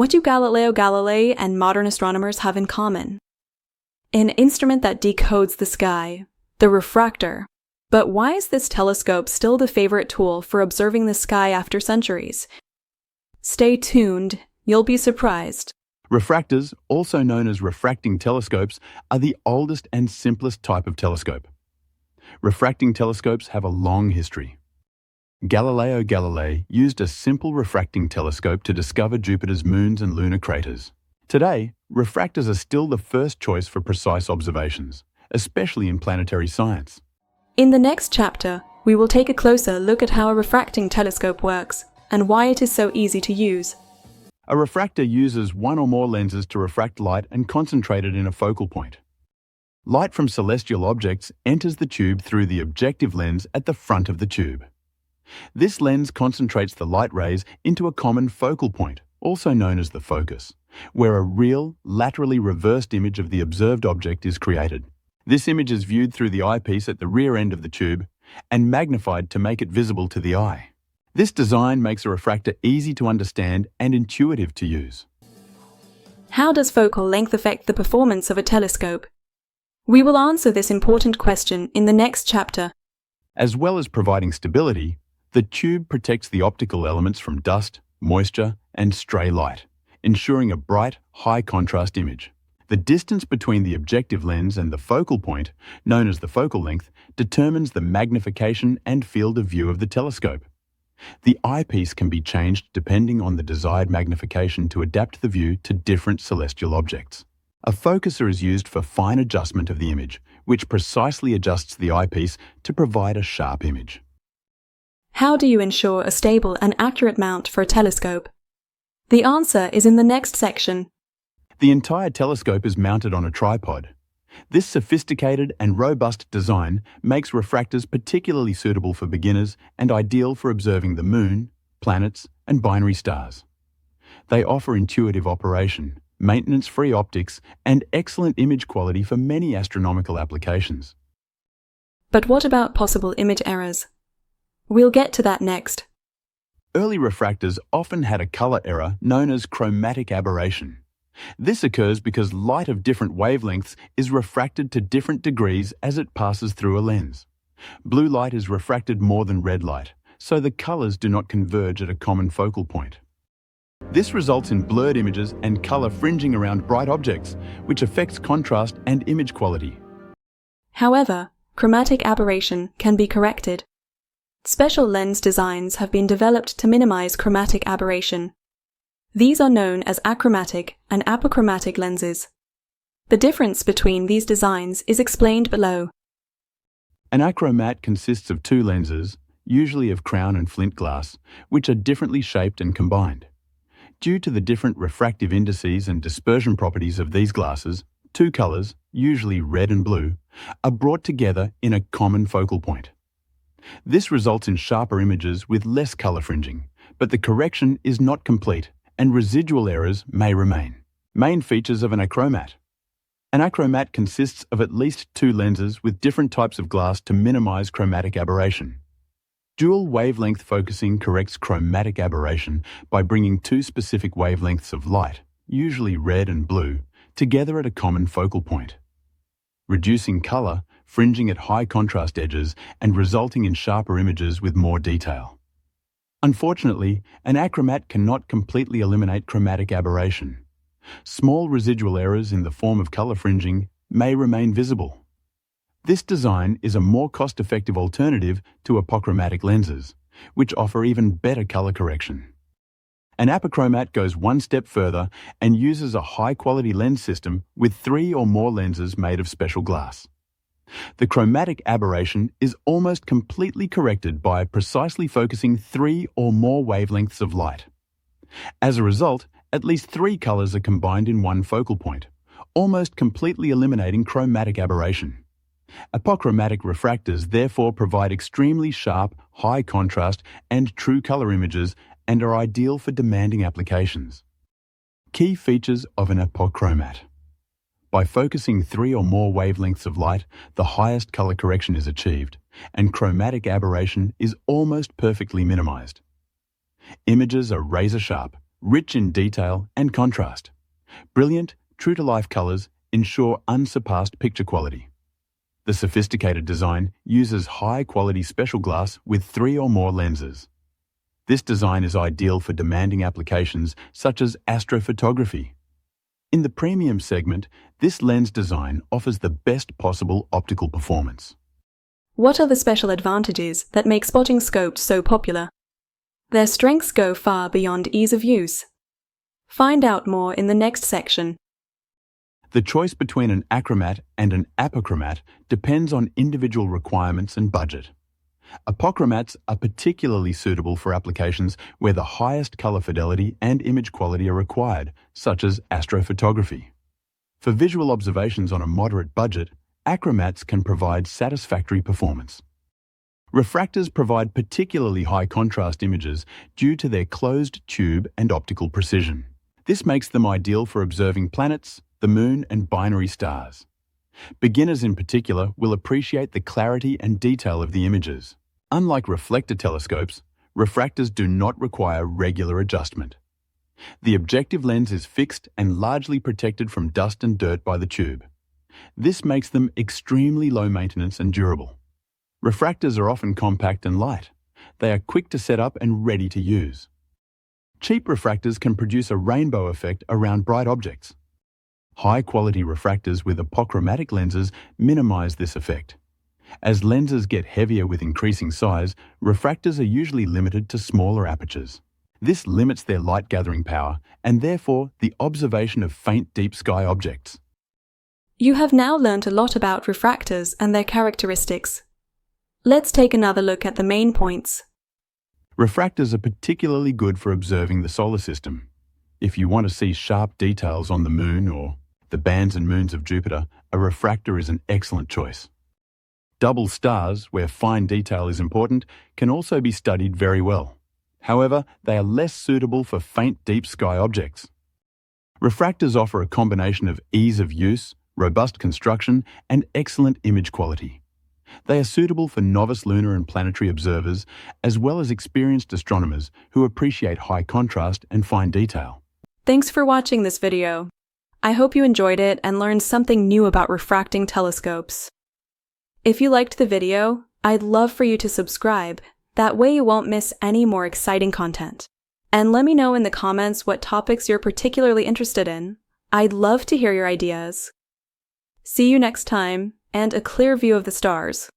What do Galileo Galilei and modern astronomers have in common? An instrument that decodes the sky, the refractor. But why is this telescope still the favorite tool for observing the sky after centuries? Stay tuned, you'll be surprised. Refractors, also known as refracting telescopes, are the oldest and simplest type of telescope. Refracting telescopes have a long history. Galileo Galilei used a simple refracting telescope to discover Jupiter's moons and lunar craters. Today, refractors are still the first choice for precise observations, especially in planetary science. In the next chapter, we will take a closer look at how a refracting telescope works and why it is so easy to use. A refractor uses one or more lenses to refract light and concentrate it in a focal point. Light from celestial objects enters the tube through the objective lens at the front of the tube. This lens concentrates the light rays into a common focal point, also known as the focus, where a real, laterally reversed image of the observed object is created. This image is viewed through the eyepiece at the rear end of the tube and magnified to make it visible to the eye. This design makes a refractor easy to understand and intuitive to use. How does focal length affect the performance of a telescope? We will answer this important question in the next chapter. As well as providing stability, the tube protects the optical elements from dust, moisture, and stray light, ensuring a bright, high-contrast image. The distance between the objective lens and the focal point, known as the focal length, determines the magnification and field of view of the telescope. The eyepiece can be changed depending on the desired magnification to adapt the view to different celestial objects. A focuser is used for fine adjustment of the image, which precisely adjusts the eyepiece to provide a sharp image. How do you ensure a stable and accurate mount for a telescope? The answer is in the next section. The entire telescope is mounted on a tripod. This sophisticated and robust design makes refractors particularly suitable for beginners and ideal for observing the moon, planets, and binary stars. They offer intuitive operation, maintenance-free optics, and excellent image quality for many astronomical applications. But what about possible image errors? We'll get to that next. Early refractors often had a color error known as chromatic aberration. This occurs because light of different wavelengths is refracted to different degrees as it passes through a lens. Blue light is refracted more than red light, so the colors do not converge at a common focal point. This results in blurred images and color fringing around bright objects, which affects contrast and image quality. However, chromatic aberration can be corrected. Special lens designs have been developed to minimize chromatic aberration. These are known as achromatic and apochromatic lenses. The difference between these designs is explained below. An achromat consists of two lenses, usually of crown and flint glass, which are differently shaped and combined. Due to the different refractive indices and dispersion properties of these glasses, two colors, usually red and blue, are brought together in a common focal point. This results in sharper images with less color fringing, but the correction is not complete and residual errors may remain. Main features of an achromat. An achromat consists of at least two lenses with different types of glass to minimize chromatic aberration. Dual wavelength focusing corrects chromatic aberration by bringing two specific wavelengths of light, usually red and blue, together at a common focal point, reducing color, fringing at high contrast edges, and resulting in sharper images with more detail. Unfortunately, an achromat cannot completely eliminate chromatic aberration. Small residual errors in the form of color fringing may remain visible. This design is a more cost-effective alternative to apochromatic lenses, which offer even better color correction. An apochromat goes one step further and uses a high-quality lens system with 3 or more lenses made of special glass. The chromatic aberration is almost completely corrected by precisely focusing 3 or more wavelengths of light. As a result, at least 3 colors are combined in one focal point, almost completely eliminating chromatic aberration. Apochromatic refractors therefore provide extremely sharp, high contrast, and true color images and are ideal for demanding applications. Key features of an apochromat. By focusing 3 or more wavelengths of light, the highest color correction is achieved, and chromatic aberration is almost perfectly minimized. Images are razor sharp, rich in detail and contrast. Brilliant, true-to-life colors ensure unsurpassed picture quality. The sophisticated design uses high-quality special glass with 3 or more lenses. This design is ideal for demanding applications such as astrophotography. In the premium segment, this lens design offers the best possible optical performance. What are the special advantages that make spotting scopes so popular? Their strengths go far beyond ease of use. Find out more in the next section. The choice between an achromat and an apochromat depends on individual requirements and budget. Apochromats are particularly suitable for applications where the highest color fidelity and image quality are required, such as astrophotography. For visual observations on a moderate budget, achromats can provide satisfactory performance. Refractors provide particularly high contrast images due to their closed tube and optical precision. This makes them ideal for observing planets, the moon, and binary stars. Beginners in particular will appreciate the clarity and detail of the images. Unlike reflector telescopes, refractors do not require regular adjustment. The objective lens is fixed and largely protected from dust and dirt by the tube. This makes them extremely low maintenance and durable. Refractors are often compact and light. They are quick to set up and ready to use. Cheap refractors can produce a rainbow effect around bright objects. High-quality refractors with apochromatic lenses minimize this effect. As lenses get heavier with increasing size, refractors are usually limited to smaller apertures. This limits their light-gathering power and therefore the observation of faint deep sky objects. You have now learned a lot about refractors and their characteristics. Let's take another look at the main points. Refractors are particularly good for observing the solar system. If you want to see sharp details on the moon or the bands and moons of Jupiter, a refractor is an excellent choice. Double stars, where fine detail is important, can also be studied very well. However, they are less suitable for faint deep sky objects. Refractors offer a combination of ease of use, robust construction, and excellent image quality. They are suitable for novice lunar and planetary observers, as well as experienced astronomers who appreciate high contrast and fine detail. Thanks for watching this video. I hope you enjoyed it and learned something new about refracting telescopes. If you liked the video, I'd love for you to subscribe. That way you won't miss any more exciting content. And let me know in the comments what topics you're particularly interested in. I'd love to hear your ideas. See you next time, and a clear view of the stars.